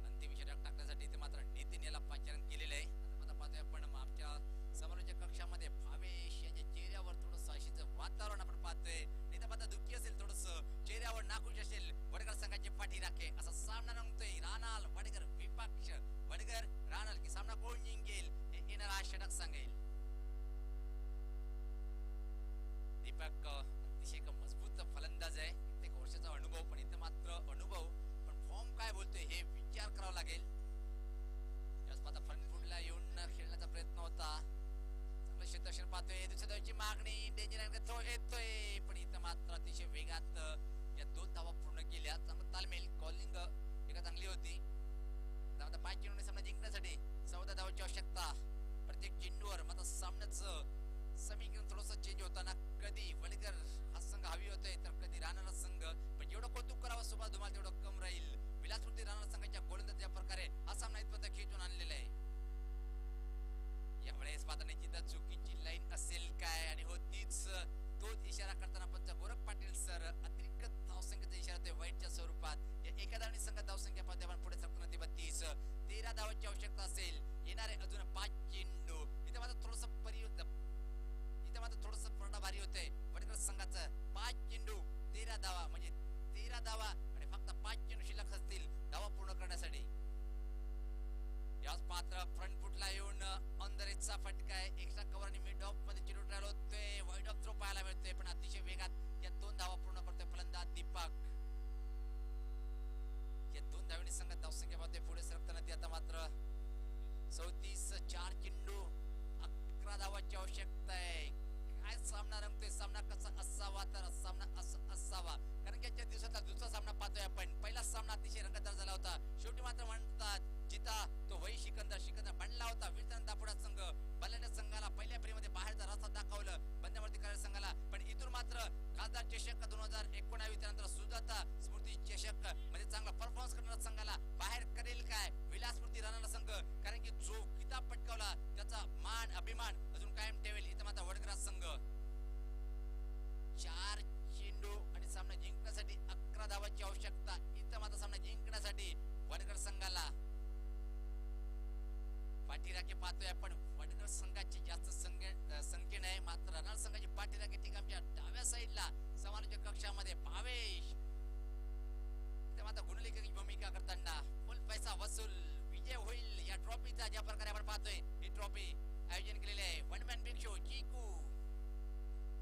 अंतिम षटक टाकण्यासाठी इथे मात्र नितीन याला पाचारण केलेलं आहे. आता पाहतोय आपण आमच्या समालोचक कक्षामध्ये भावेश याच्या चेहऱ्यावर थोडंसं अशीचं वातावरण आपण पाहतोय. नाही तर पाहता दुःखी असेल थोडंसं चेहऱ्यावर नाखुश असेल वडगर संघाची पाठीराखे. असा सामना रंगतोय राणाल वडगर विपक्ष वडगर राणाल की सामना कोण जिंकेल हे येणारा हा षटक सांगेल. दीपक अतिशय मजबूत फलंदाज आहे. एक वर्षाचा अनुभव पण इथं मात्र अनुभव पण फॉर्म काय बोलतोय हे विचार करावा लागेल. आता फ्रंट फुटला येऊन खेळण्याचा प्रयत्न होता. चांगलं क्षेत्ररक्षण पाहतोय. दुसऱ्या धावाची मागणी डेंजर थ्रो येतोय पण इथं मात्र अतिशय वेगात या 2 धावा पूर्ण केल्या. चांगलं तालमेल कॉलिंग एका चांगली होती. 5 चेंडूंनी सामना जिंकण्यासाठी 14 धावांची आवश्यकता. प्रत्येक चेंडूवर मात्र सामन्याचं समीकरण थोडंसं चेंज होताना कधी वडगर काय सामना रंगतोय, सामना कसा असावा, तर सामना असावा, कारण की आजच्या दिवसाचा दुसरा सामना पाहतोय आपण. पहिला सामना अतिशय रंगतदार झाला होता. शेवटी मात्र म्हणतात जिता तो वही सिकंदर बनला होता. विल्सन दापुडा संघ बल्लाने संघाला पहिल्या फेरीमध्ये बाहेरचा रस्ता दाखवलं बंद्यावरती करायला संघाला, पण इथून मात्र खासदार चषक 2019 त्यानंतर सुजाता स्मृती चषक मध्ये चांगला परफॉर्मन्स करणारा संघाला बाहेर करेल काय विलास स्मृती राहणारा संघ, कारण की जो किताब पटकावला त्याचा मान अभिमान अजून कायम ठेवेल. इथं मात्र वडगराज संघ 4 चेंडू आणि सामना जिंकण्यासाठी 11 धावांची आवश्यकता. इथं मात्र सामना जिंकण्यासाठी वडगड संघाला पाठीराखे पाहतोय आपण. वडगड संघाची जास्त संख्येने आहे, मात्र रनाळ संघाची पाठीराखे ठीक आमच्या डाव्या साईडला समालोचक कक्षामध्ये भावेश मात्र गुणलेखकाची भूमिका करताना फुल पैसा वसूल विजय होईल या ट्रॉफीचा ज्या प्रकारे आपण पाहतोय. ही ट्रॉफी आयोजन केलेले आहे वन मॅन बिग शो चिकू.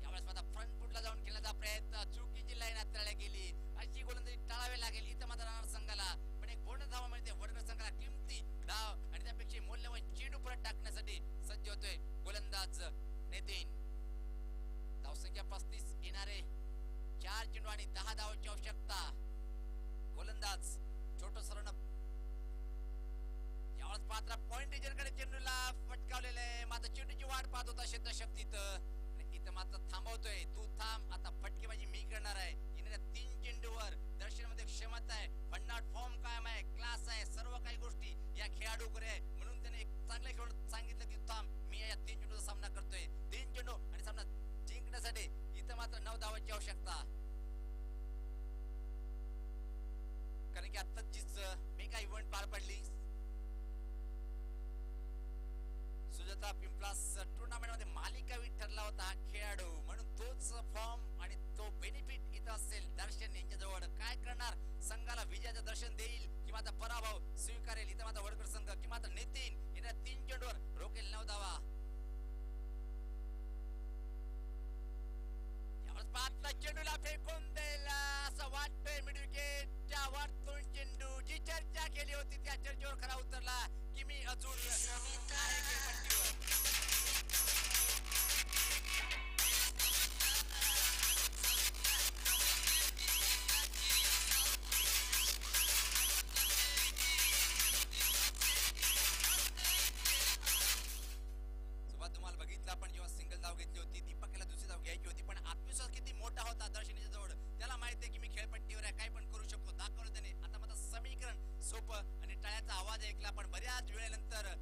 यावेळेस मात्र फ्रंट फुटला जाऊन खेळण्याचा प्रयत्न, चुकीची लाईन हाताळल्या गेली, अशी गोलंदाजी टाळावी लागेल. इथं मात्र रनाळ संघाला पण एक बोनस धावा मिळते. वडगड संघाला किमती धाव आणि त्यापेक्षा मौल्यवान चेंडू परत टाकण्यासाठी सज्ज होतोय गोलंदाज नितीन. धावसंख्या 35 येणारे 4 चेंडू आणि 10 धावांची आवश्यकता. गोलंदाज छोटो सरण यावेळेस पात्र पॉइंट कडे चेंडूला फटकावलेलं आहे, मात्र चेंडूची वाट पाहत होता क्षेत्रशक्तीत. इथं मात्र थांबवतोय, तू थांब आता फटकेबाजी मी करणार आहे. येणाऱ्या 3 चेंडूवर दर्शनामध्ये क्षमता आहे, भन्नाट फॉर्म कायम आहे, क्लास आहे, सर्व काही गोष्टी या खेळाडूकडे आहे. म्हणून त्याने एक चांगल्या खेळाडू सांगितलं की थांब मी या 3 चेंडूचा सामना करतोय. 3 चेंडू आणि सामना जिंकण्यासाठी इथं मात्र 9 धावांची आवश्यकता, कारण की आत्ताच जीच मेगा इव्हेंट पार पडली. सुजाता पिंपलास टुर्नामेंट मध्ये मालिकावीर ठरला होता हा खेळाडू, म्हणून तोच फॉर्म आणि तो बेनिफिट इथं असेल. दर्शन यांच्या जवळ काय करणार, संघाला विजयाचं दर्शन देईल की मात्र पराभव स्वीकारेल. इथं मात्र वडगड संघ की मात्र नितीन येत्या 3 चेंडूवर रोखेल 9 धावा. यावेळेस पाचला चेंडूला फेकून द्यायला असं वाटतंय. मिड विकेटच्या वरतून चेंडू जी चर्चा केली होती त्या चर्चेवर खरा उतरला की मी अजून आहे खेळपट्टीवर. सुरुवात तुम्हाला बघितलं आपण जेव्हा सिंगल धाव घेतली होती, दीपकला दुसरी धाव घ्यायची होती, पण आत्मविश्वास किती मोठा होता दर्शनीच्या जवळ. त्याला माहिती आहे की मी खेळपट्टीवर आहे, काय पण करू शकतो, दाखवलं त्याने. आता मात्र समीकरण सोपं आणि टाळ्याचा आवाज ऐकला, पण बऱ्याच वेळेनंतर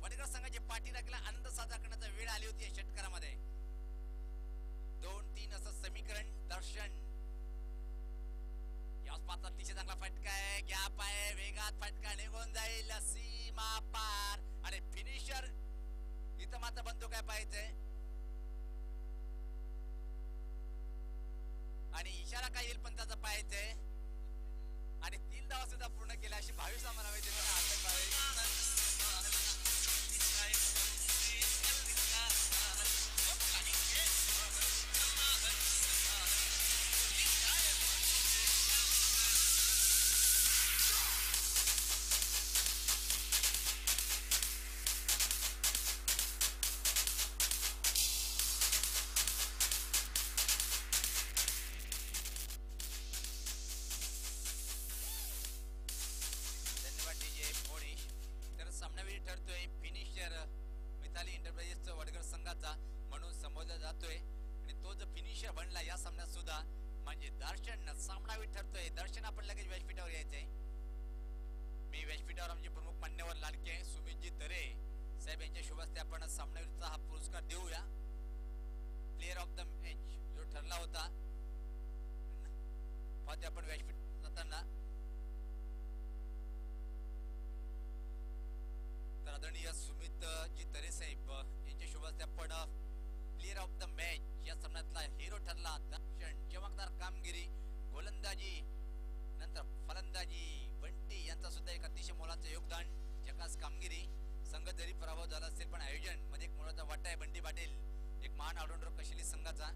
वडगड संघाची पाठीराखीला आनंद साजरा करण्याचा वेळ आली होती या षटकारामध्ये. 2-3 असं समीकरण. दर्शन याच पात्र अतिशय चांगला फटका आहे, गॅप आहे, वेगात फटका निघून जाईल सीमा पार आणि फिनिशर इथं मात्र बनतो काय पाहिजे आणि इशारा काय येईल पण त्याचा पाहिजे. आणि 3 धावा सुद्धा पूर्ण केल्या अशी भावीस आम्हाला माहिती ठरतोय. फिनिशर मिताली एंटरप्राइजेस वडगड संघाचा म्हणून संबोधला जातोय आणि तो जो फिनिशर बनला या सामन्यात सुद्धा म्हणजे दर्शन सामनावीर ठरतोय. दर्शन आपण लगेच व्यासपीठावर यायचंय. मी व्यासपीठावर आमचे प्रमुख मान्यवर लाडके सुमितजी तरे साहेब यांच्या शुभ हस्ते आपण सामनावीरचा हा पुरस्कार देऊया. प्लेयर ऑफ द मॅच जो ठरला होता पाहते आपण व्यासपीठ जाताना. तर आदरणीय सुमित जी तरे साहेब यांच्या शुभ हस्ते आपण प्लेयर ऑफ द मॅच या सामन्यातला हिरो ठरला. दर्शन चमकदार कामगिरी, गोलंदाजी नंतर फलंदाजी बंटी यांचा सुद्धा एक अतिशय मोलाचं योगदान, झकास कामगिरी. संघ जरी पराभव झाला असेल पण आयोजन मध्ये एक मोलाचा वाटा आहे बंटी पाटील, एक महान ऑलराऊंडर कशिली संघाचा.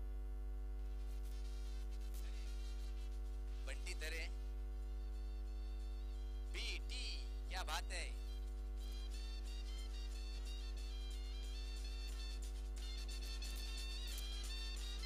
बंटी तरे BT क्या बात है.